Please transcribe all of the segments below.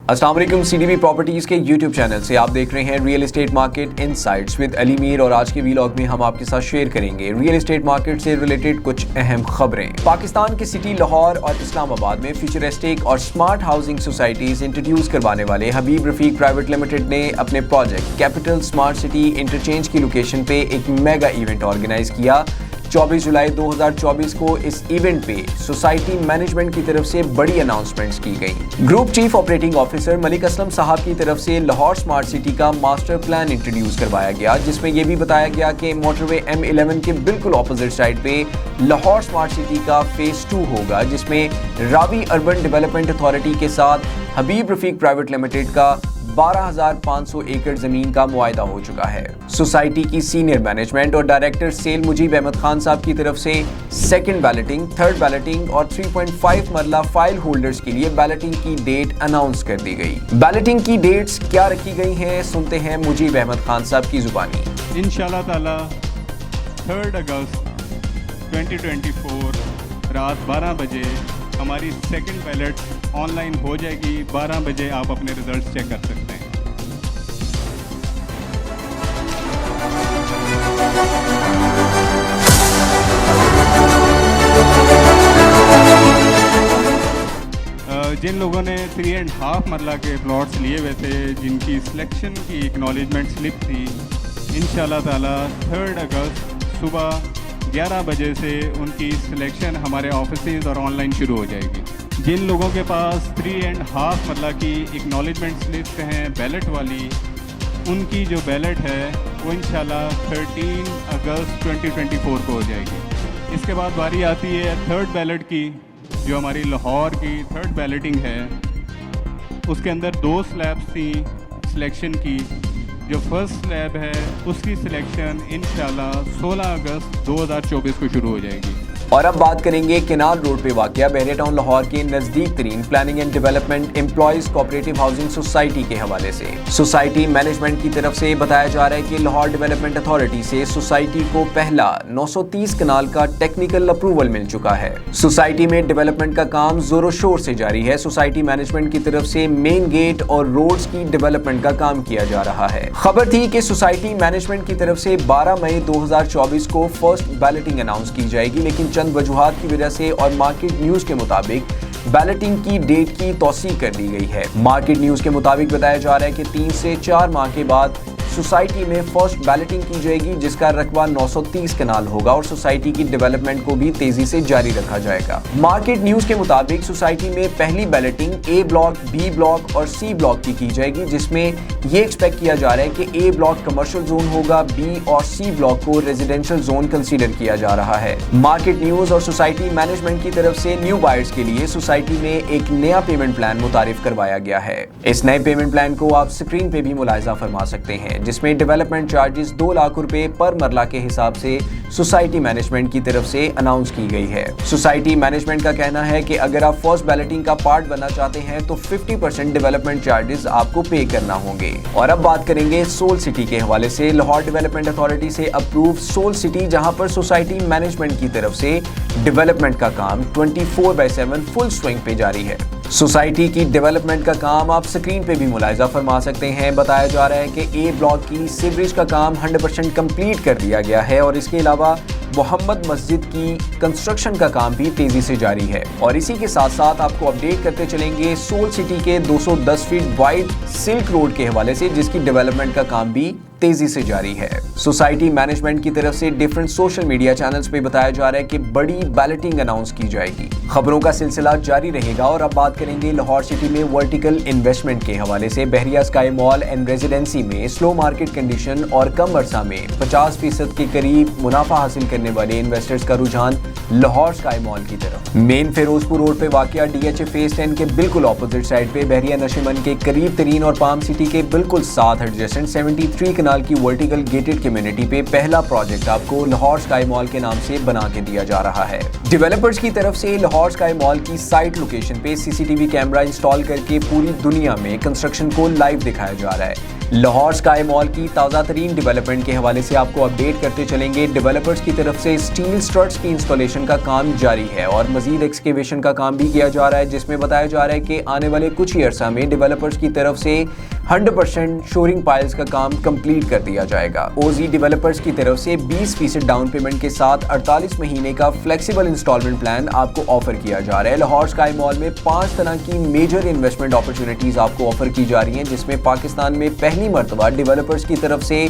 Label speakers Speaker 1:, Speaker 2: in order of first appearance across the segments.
Speaker 1: अस्सलाम वालेकुम, CDB properties के YouTube चैनल से आप देख रहे हैं real estate market insights with Ali Mir. और आज के वीलॉग में हम आपके साथ शेयर करेंगे रियल एस्टेट मार्केट से रिलेटेड कुछ अहम खबरें। पाकिस्तान के सिटी लाहौर और इस्लामाबाद में फ्यूचरिस्टिक और स्मार्ट हाउसिंग सोसाइटीज इंट्रोड्यूस करवाने वाले हबीब रफीक प्राइवेट लिमिटेड ने अपने project capital smart city interchange की लोकेशन पे एक मेगा इवेंट ऑर्गेनाइज किया। 24 जुलाई 2024 को इस इवेंट पे सोसाइटी मैनेजमेंट की तरफ से बड़ी अनाउंसमेंट्स की गई। Group chief operating officer Malik Aslam साहब की तरफ से लाहौर स्मार्ट सिटी का मास्टर प्लान इंट्रोड्यूस करवाया गया, जिसमें यह भी बताया गया कि मोटरवे M11 के बिल्कुल ऑपोजिट साइड पे लाहौर स्मार्ट सिटी का फेज 2 होगा, जिसमें रावी अर्बन डेवलपमेंट अथॉरिटी के साथ हबीब रफीक प्राइवेट लिमिटेड का 12,500 एकड़ जमीन का मुआयदा हो चुका है। सोसाइटी की सीनियर मैनेजमेंट और डायरेक्टर सेल मुजीब अहमद खान साहब की तरफ से सेकंड बैलेटिंग, थर्ड बैलेटिंग और 3.5 मरला फाइल होल्डर्स के लिए बैलेटिंग की डेट अनाउंस कर दी गई। बैलेटिंग की डेट्स क्या रखी गई हैं, सुनते हैं मुजीब अहमद खान साहब की जुबानी।
Speaker 2: इंशाल्लाह ताला 3 अगस्त 2024 रात 12 बजे हमारी सेकंड बैलेट ऑनलाइन हो जाएगी। 12 बजे आप अपने रिजल्ट्स चेक कर सकते हैं। जिन लोगों ने 3.5 मरला के प्लॉट्स लिए हुए थे, जिनकी सिलेक्शन की एक्नॉलेजमेंट स्लिप थी, इंशाल्लाह ताला 3 अगस्त सुबह 11 बजे से उनकी सिलेक्शन हमारे ऑफिसेज और ऑनलाइन शुरू हो जाएगी। जिन लोगों के पास 3.5 मरला की एक्नॉलेजमेंट स्लिप हैं बैलेट वाली, उनकी जो बैलेट है वो इंशाल्लाह 13 अगस्त 2024 को हो जाएगी। इसके बाद बारी आती है थर्ड बैलेट की, जो हमारी लाहौर की थर्ड बैलेटिंग है। उसके अंदर 2 स्लैब्स थी सिलेक्शन की। जो फर्स्ट स्लैब है उसकी सिलेक्शन इंशाल्लाह 16 अगस्त 2024 को शुरू हो जाएगी।
Speaker 1: और अब बात करेंगे केनाल रोड पे वाक़या बहरिया टाउन लाहौर के नजदीक तरीन planning and development employees cooperative housing society के हवाले से। सोसाइटी मैनेजमेंट की तरफ से बताया जा रहा है कि लाहौर डेवलपमेंट अथॉरिटी से सोसाइटी को पहला 930 कनाल का टेक्निकल अप्रूवल मिल चुका है। सोसाइटी में डेवलपमेंट का काम जोरों शोर से जारी है। सोसाइटी मैनेजमेंट की तरफ से मेन गेट और रोड्स की डेवलपमेंट का काम किया जा रहा है। खबर थी कि सोसाइटी मैनेजमेंट की तरफ से 12 मई 2024 को फर्स्ट बैलेटिंग अनाउंस की जाएगी, लेकिन चंद वजूहात की वजह से और मार्केट न्यूज के मुताबिक बैलेटिंग की डेट की तौसीह कर दी गई है। मार्केट न्यूज के मुताबिक बताया जा रहा है कि 3 से 4 माह के बाद सोसाइटी में फर्स्ट बैलेटिंग की जाएगी, जिसका रकबा 930 कनाल होगा और सोसाइटी की डेवलपमेंट को भी तेजी से जारी रखा जाएगा। मार्केट न्यूज के मुताबिक सोसाइटी में पहली balloting A block, B block और C ब्लॉक की जाएगी, जिसमें ये एक्सपेक्ट किया जा रहा है कि A ब्लॉक कमर्शियल जोन होगा, B और C ब्लॉक को रेजिडेंशियल जोन कंसीडर किया जा रहा है। मार्केट न्यूज और सोसाइटी मैनेजमेंट की तरफ से न्यू बायर्स के लिए सोसाइटी में एक नया पेमेंट प्लान मुतारिफ करवाया गया है। इस नए पेमेंट प्लान को आप स्क्रीन पे भी मुलाहिजा फरमा सकते हैं, जिसमें डेवलपमेंट चार्जेस 2 लाख रुपए पर मरला के हिसाब से सोसाइटी मैनेजमेंट की तरफ से अनाउंस की गई है। सोसाइटी मैनेजमेंट का कहना है कि अगर आप फर्स्ट बैलेटिंग का पार्ट बनना चाहते हैं तो 50% डेवलपमेंट चार्जेस आपको पे करना होंगे। और अब बात करेंगे सोल सिटी के हवाले से। लाहौर डेवलपमेंट अथॉरिटी से अप्रूव सोल सिटी, जहां पर सोसाइटी मैनेजमेंट की तरफ से डेवलपमेंट का काम 24/7 फुल स्विंग पे जारी है। सोसाइटी की डेवलपमेंट का काम आप स्क्रीन पे भी मुलाहिजा फरमा सकते हैं। बताया जा रहा है कि A ब्लॉक की सीवरेज का काम 100% कंप्लीट कर दिया गया है और इसके अलावा मोहम्मद मस्जिद की कंस्ट्रक्शन का काम भी तेजी से जारी है। और इसी के साथ साथ आपको अपडेट करते चलेंगे सोल सिटी के 210 फीट वाइड सिल्क रोड के हवाले से, जिसकी डेवलपमेंट का काम भी तेजी से जारी है। सोसाइटी मैनेजमेंट की तरफ से डिफरेंट सोशल मीडिया चैनल्स पे बताया जा रहा है कि बड़ी बैलेटिंग अनाउंस की जाएगी। खबरों का सिलसिला जारी रहेगा। और अब बात करेंगे लाहौर सिटी में वर्टिकल इन्वेस्टमेंट के हवाले से। बहरिया स्काई मॉल एंड रेजिडेंसी में स्लो मार्केट कंडीशन और कम अरसा में 50% के करीब मुनाफा हासिल करने वाले इन्वेस्टर्स का रुझान लाहौर स्काई मॉल की तरफ। मेन फिरोजपुर रोड पे वाक़या DHA फेज 10 के बिल्कुल ऑपोजिट साइड पे बहरिया नशीमन के करीब तरीन और पाम सिटी के बिल्कुल साथ एडजेसेंट 73 कनाल کنال کی ورٹیکل گیٹڈ کمیونٹی پہ پہلا پروجیکٹ آپ کو لاہور اسکائی مال کے نام سے بنا کے دیا جا رہا ہے۔ ڈیولپرز کی طرف سے لاہور اسکائی مال کی سائٹ لوکیشن پہ CCTV کیمرہ انسٹال کر کے پوری دنیا میں کنسٹرکشن کو لائیو دکھایا جا رہا ہے۔ لاہور اسکائی مال کی تازہ ترین ڈیولپمنٹ کے حوالے سے آپ کو اپڈیٹ کرتے چلیں گے۔ ڈیولپرز کی طرف سے اسٹیل سٹرٹس کی انسٹالیشن کا کام جاری ہے اور مزید ایکسکیویشن کا کام بھی کیا جا رہا ہے، جس میں بتایا جا رہا ہے کہ آنے والے کچھ ہی عرصہ میں ڈیولپرز کی طرف سے 100% شورنگ پائلز کا کام کمپلیٹ کر دیا جائے گا۔ اوزی ڈیولپرز کی طرف سے 20% ڈاؤن پیمنٹ کے ساتھ 48 مہینے کا فلیکسیبل انسٹالمنٹ پلان آپ کو آفر کیا جا رہا ہے۔ لاہور اسکائی مال میں 5 طرح کی میجر انویسٹمنٹ اپرچونٹیز آپ کو آفر کی جا رہی ہیں، جس میں پاکستان میں پہلی مرتبہ ڈیولپرز کی طرف سے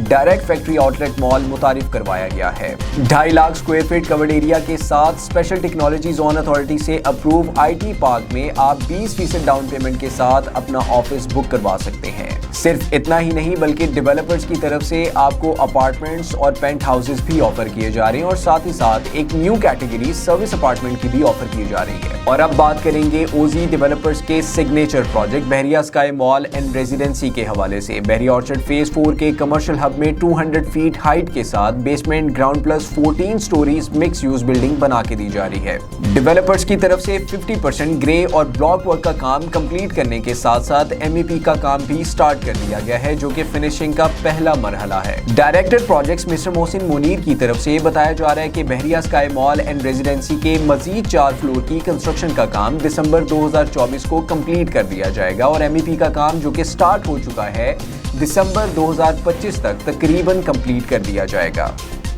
Speaker 1: ڈائریکٹ فیکٹری آؤٹ لیٹ مال متعارف کروایا گیا ہے۔ 2.5 lakh square fit covered area کے ساتھ اسپیشل ٹیکنالوجی زون اتھارٹی سے اپروو IT پارک میں آپ 20% ڈاؤن پیمنٹ کے ساتھ اپنا آفس بک کروا سکتے ہیں۔ صرف اتنا ہی نہیں بلکہ ڈیولپرز کی طرف سے آپ کو اپارٹمنٹس اور پینٹ ہاؤسز بھی آفر کیے جا رہے ہیں اور ساتھ ہی ساتھ ایک نیو کیٹیگری سروس اپارٹمنٹ کی بھی آفر کی جا رہی ہے۔ اور اب بات کریں گے اوزی ڈیولپرز کے سگنیچر پروجیکٹ بحریہ اسکائی مال اینڈ ریزیڈنسی کے حوالے سے۔ بحریہ آرچرڈ فیز 4 کے کمرشل ہب میں 200 فیٹ ہائٹ کے ساتھ basement ground plus 14 stories mix use building بنا کے دی جا رہی ہے۔ ڈیولپرز کی طرف سے 50% گرے اور بلاک ورک کا کام کمپلیٹ کرنے کے ساتھ ساتھ MEP کا کام بھی سٹارٹ کر دیا گیا ہے، جو کہ فنشنگ کا پہلا مرحلہ ہے۔ ڈائریکٹر پروجیکٹس مسٹر محسن منیر کی طرف سے بتایا جا رہا ہے کہ بحریہ اسکائی مال اینڈ ریزیڈنسی کے مزید 4 فلور کی کنسٹرکشن کا کام دسمبر 2024 کو کمپلیٹ کر دیا جائے گا اور MEP کا کام جو کہ سٹارٹ ہو چکا ہے دسمبر 2025 تک تقریباً کمپلیٹ کر دیا جائے گا۔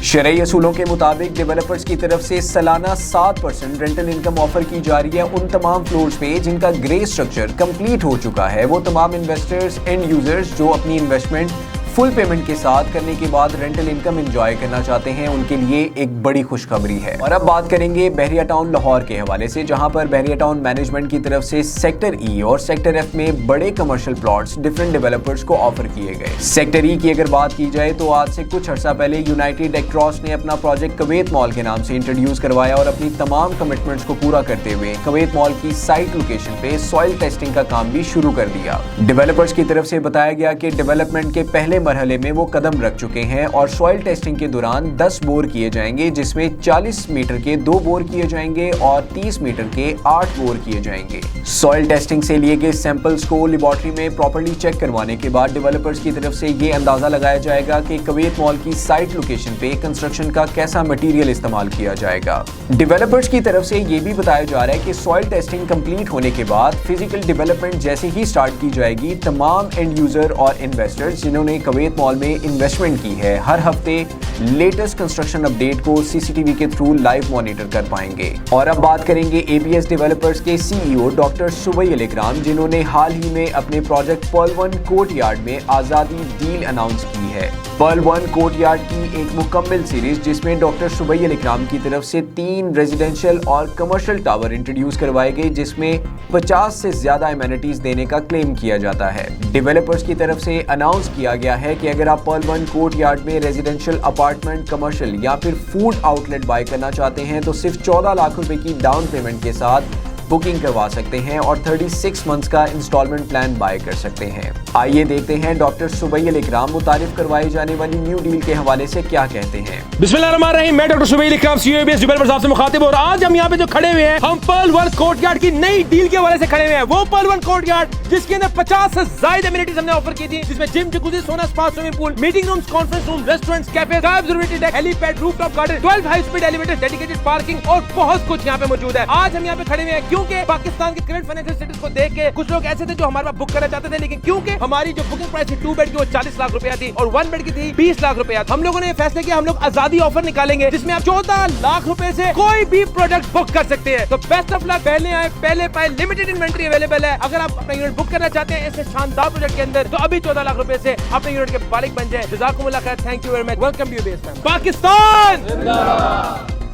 Speaker 1: شرعی اصولوں کے مطابق ڈیولپرز کی طرف سے سالانہ 7% رینٹل انکم آفر کی جا رہی ہے ان تمام فلورز پہ جن کا گرے سٹرکچر کمپلیٹ ہو چکا ہے۔ وہ تمام انویسٹرز اینڈ یوزرز جو اپنی انویسٹمنٹ فل پیمنٹ کے ساتھ کرنے کے بعد رینٹل انکم انجوائے کرنا چاہتے ہیں، ان کے لیے ایک بڑی خوشخبری ہے۔ اور اب بات کریں گے بحریہ ٹاؤن لاہور کے حوالے سے، جہاں پر بحریہ ٹاؤن مینجمنٹ کی طرف سے سیکٹر E اور سیکٹر F میں بڑے کمرشل پلاٹس ڈیفرنٹ ڈیولپرز کو آفر کیے گئے۔ سیکٹر E کی اگر بات کی جائے تو آج سے کچھ عرصہ پہلے یونائٹڈ ایکراس نے اپنا پروجیکٹ کویت مال کے نام سے انٹروڈیوس کروایا اور اپنی تمام کمٹمنٹس کو پورا کرتے ہوئے کویت مال کی سائٹ لوکیشن پہ سوائل ٹیسٹنگ کا کام بھی شروع کر دیا۔ ڈیولپرز کی طرف سے بتایا گیا کہ ڈیولپمنٹ کے پہلے مرحلے میں وہ قدم رکھ چکے ہیں اور سوائل ٹیسٹنگ کے دوران 10 بور کیے جائیں گے، جس میں 40 میٹر کے 2 بور کیے جائیں گے اور 30 میٹر کے 8 بور کیے جائیں گے۔ سوائل ٹیسٹنگ سے لیے گئے سیمپلز کو لیبارٹری میں پراپرلی چیک کروانے کے بعد ڈیولپرز کی طرف سے یہ اندازہ لگایا جائے گا کہ کویت مال کی سائٹ لوکیشن پہ کنسٹرکشن کا کیسا مٹیریل استعمال کیا جائے گا۔ ڈیولپرز کی طرف سے یہ بھی بتایا جا رہا ہے کہ سوائل ٹیسٹنگ کمپلیٹ ہونے کے بعد فزیکل ڈیولپمنٹ جیسے ہی سٹارٹ کی جائے گی، تمام اینڈ یوزر اور انویسٹرز جنہوں نے کویت مال میں انویسٹمنٹ کی ہے ہر ہفتے لیٹسٹ کنسٹرکشن اپڈیٹ کو CCTV کے تھرو لائیو مانیٹر کر پائیں گے۔ اور اب بات کریں گے ABS ڈیولپرز کے CEO ڈاکٹر سبیل اکرام، جنہوں نے حال ہی میں اپنے پروجیکٹ پرل 1 کورٹ یارڈ میں آزادی ڈیل اناؤنس کی ہے۔ پرل 1 کورٹ یارڈ کی ایک مکمل سیریز جس میں ڈاکٹر سبیل اکرام کی طرف سے 3 ریزیڈینشیل اور کمرشل ٹاور انٹروڈیوس کروائے گئے، جس میں 50 سے زیادہ ایمینٹیز دینے کا کلیم کیا جاتا ہے۔ ڈیولپرز کی طرف سے اناؤنس کیا گیا ہے کہ اگر آپ پرل 1 کورٹ یارڈ میں ریزیڈینشیل اپارٹمنٹ، کمرشل یا پھر فوڈ آؤٹ لیٹ بائی کرنا چاہتے ہیں تو صرف 14 لاکھ روپے کی ڈاؤن پیمنٹ کے ساتھ بکنگ کروا سکتے ہیں اور 36 منتھس کا انسٹالمنٹ پلان بائی کر سکتے ہیں۔ آئیے دیکھتے ہیں ڈاکٹر سبیل اکرام متعارف کروائی جانے والی نیو ڈیل کے حوالے سے کیا کہتے ہیں۔
Speaker 3: بسم اللہ الرحمن الرحیم، میں ڈاکٹر سبیل اکرام CEO ABS ڈیولپرز آپ سے مخاطب، اور آج ہم یہاں پہ جو کھڑے ہوئے ہیں ہم پرل 1 کورٹ یارڈ کی نئی ڈیل کے حوالے سے کھڑے ہوئے ہیں۔ وہ پرل 1 کورٹ یارڈ جس کے اندر 50 سے زائد ایمینٹیز ہم نے آفر کی تھی، جس میں gym, jacuzzi, sauna spa, swimming pool, meeting rooms, conference room, restaurants, cafe, observatory deck, helipad, rooftop garden, 12 high speed elevator, dedicated parking اور بہت کچھ یہاں پہ موجود ہے۔ آج ہم یہاں پہ کھڑے ہوئے ہیں کیونکہ پاکستان کے کرنٹ فائنینشل اسٹیٹس کو دیکھ کے کچھ لوگ ایسے تھے جو ہمارے پاس بک کرنا چاہتے تھے، لیکن کیونکہ ہماری جو بکنگ پرائس تھی 2 بیڈ کی وہ 40 لاکھ روپیہ تھی اور 1 بیڈ کی تھی 20 لاکھ روپیہ، ہم لوگوں نے یہ فیصلہ کیا ہم لوگ آزادی آفر نکالیں گے جس میں آپ 14 لاکھ روپے سے کوئی بھی پروڈکٹ بک کر سکتے ہیں۔ تو بیسٹ آف لک، پہلے آئے پہلے پائے، لمیٹڈ انوینٹری اویلیبل ہے۔ اگر آپ اپنا یونٹ بک کرنا چاہتے ہیں ایسے شاندار پروجیکٹ کے اندر تو ابھی 14 لاکھ روپے سے اپنے یونٹ کے مالک بن جائیں۔ جزاکم اللہ خیر، thank you very much, welcome to ABS Pakistan.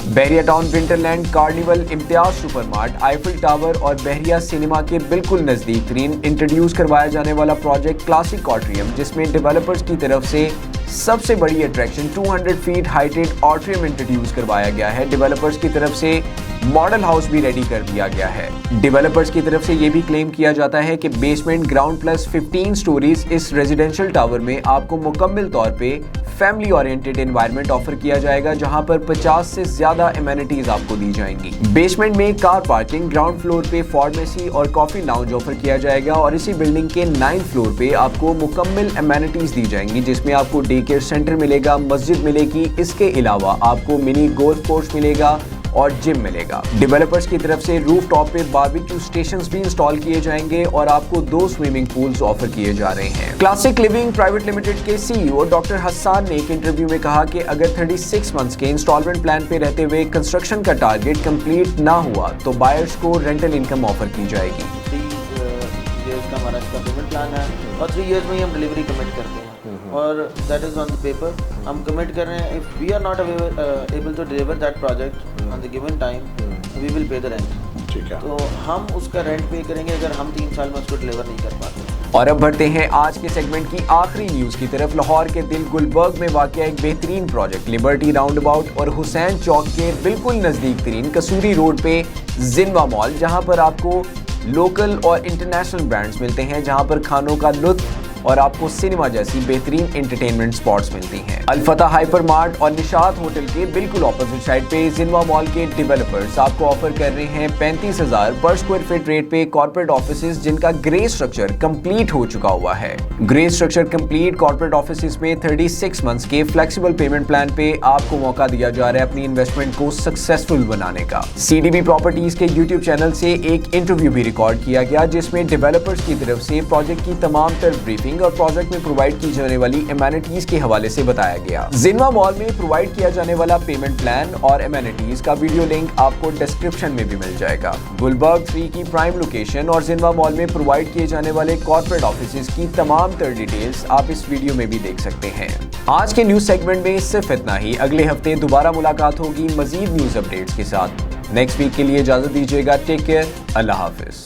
Speaker 1: Bahria town winterland carnival, Imtiaz super mart, Eiffel tower اور بحریہ سینما کے بالکل نزدیک ترین انٹروڈیوس کروایا جانے والا پروجیکٹ کلاسک آٹریم، جس میں ڈیولپرز کی طرف سے سب سے بڑی اٹریکشن 200 فیٹ ہائٹڈ آٹریم انٹروڈیوس کروایا گیا ہے۔ ڈیولپرز کی طرف سے मॉडल हाउस भी रेडी कर दिया गया है। डेवलपर्स की तरफ से ये भी क्लेम किया जाता है कि बेसमेंट ग्राउंड प्लस 15 स्टोरीज इस रेजिडेंशियल टावर में आपको मुकम्मल तौर पे फैमिली ओरिएंटेड एनवायरनमेंट ऑफर किया जाएगा, जहां पर 50 से ज्यादा एमेनिटीज आपको दी जाएंगी। बेसमेंट में कार पार्किंग, ग्राउंड फ्लोर पे फार्मेसी और कॉफी लाउंज ऑफर किया जाएगा और इसी बिल्डिंग के 9th फ्लोर पे आपको मुकम्मल एमेनिटीज दी जाएंगी, जिसमें आपको डे केयर सेंटर मिलेगा, मस्जिद मिलेगी। इसके अलावा आपको मिनी गोल्फ कोर्स मिलेगा और जिम मिलेगा। डेवलपर्स की तरफ से रूफ टॉप पे बारबेक्यू स्टेशंस भी इंस्टॉल किए जाएंगे और आपको 2 स्विमिंग पूल्स ऑफर किए जा रहे हैं। क्लासिक लिविंग प्राइवेट लिमिटेड के सीईओ डॉक्टर हसन ने एक इंटरव्यू में कहा कि अगर 36 मंथ्स के इंस्टॉलमेंट प्लान पे रहते हुए कंस्ट्रक्शन का टारगेट कंप्लीट ना हुआ तो बायर्स को रेंटल इनकम ऑफर की जाएगी।
Speaker 4: 3 years का हमारा इसका पेमेंट प्लान है और 3 years में ही हम डिलीवरी कमिट करते हैं और that is on the paper. हम कमिट कर रहे हैं, if we are not able to deliver that project on the given time we will pay the rent.
Speaker 5: ठीक है,
Speaker 4: तो हम उसका रेंट पे करेंगे अगर हम 3 साल में उसको डिलीवर नहीं कर पाते।
Speaker 1: और अब बढ़ते हैं आज के सेगमेंट की आखिरी न्यूज की तरफ। लाहौर के दिल गुलबर्ग में वाक़ एक बेहतरीन प्रोजेक्ट लिबर्टी राउंड अबाउट और हुसैन चौक के बिल्कुल नजदीक तरीन कसूरी रोड पे जिनवा मॉल, जहां पर आपको लोकल और इंटरनेशनल ब्रांड्स मिलते हैं, जहां पर खानों का लुत्फ और आपको सिनेमा जैसी बेहतरीन एंटरटेनमेंट स्पॉट्स मिलती हैं। अल्फता हाइपर मार्ट और निशात होटल के बिल्कुल ऑपोजिट साइड पे जिनवा मॉल के डेवलपर्स आपको ऑफर कर रहे हैं 35,000 पर स्क्वायर फीट रेट पे कॉर्पोरेट ऑफिसेज, जिनका ग्रे स्ट्रक्चर कंप्लीट हो चुका हुआ है। Grey structure complete corporate offices में 36 मंथ्स के फ्लेक्सिबल पेमेंट प्लान पे आपको मौका दिया जा रहा है अपनी इन्वेस्टमेंट को सक्सेसफुल बनाने का। CDB प्रॉपर्टीज के यूट्यूब चैनल से एक इंटरव्यू भी रिकॉर्ड किया गया, जिसमें डेवलपर्स की तरफ से प्रोजेक्ट की तमाम तर ब्रीफिंग और प्रोजेक्ट में प्रोवाइड की जाने वाली एमेनिटीज के हवाले से बताया गया। जिनवा मॉल में प्रोवाइड किया जाने वाला पेमेंट प्लान और एमेनिटीज का वीडियो लिंक आपको डिस्क्रिप्शन में भी मिल जाएगा। गुलबर्ग 3 की प्राइम लोकेशन और जिनवा मॉल में प्रोवाइड किए जाने वाले कॉर्पोरेट ऑफिसेज की तमाम तर डिटेल्स आप इस वीडियो में भी देख सकते हैं। आज के न्यूज सेगमेंट में सिर्फ इतना ही। अगले हफ्ते दोबारा मुलाकात होगी मजीद न्यूज अपडेट्स के साथ। नेक्स्ट वीक के लिए इजाजत दीजिएगा। टेक केयर, अल्लाह हाफिज।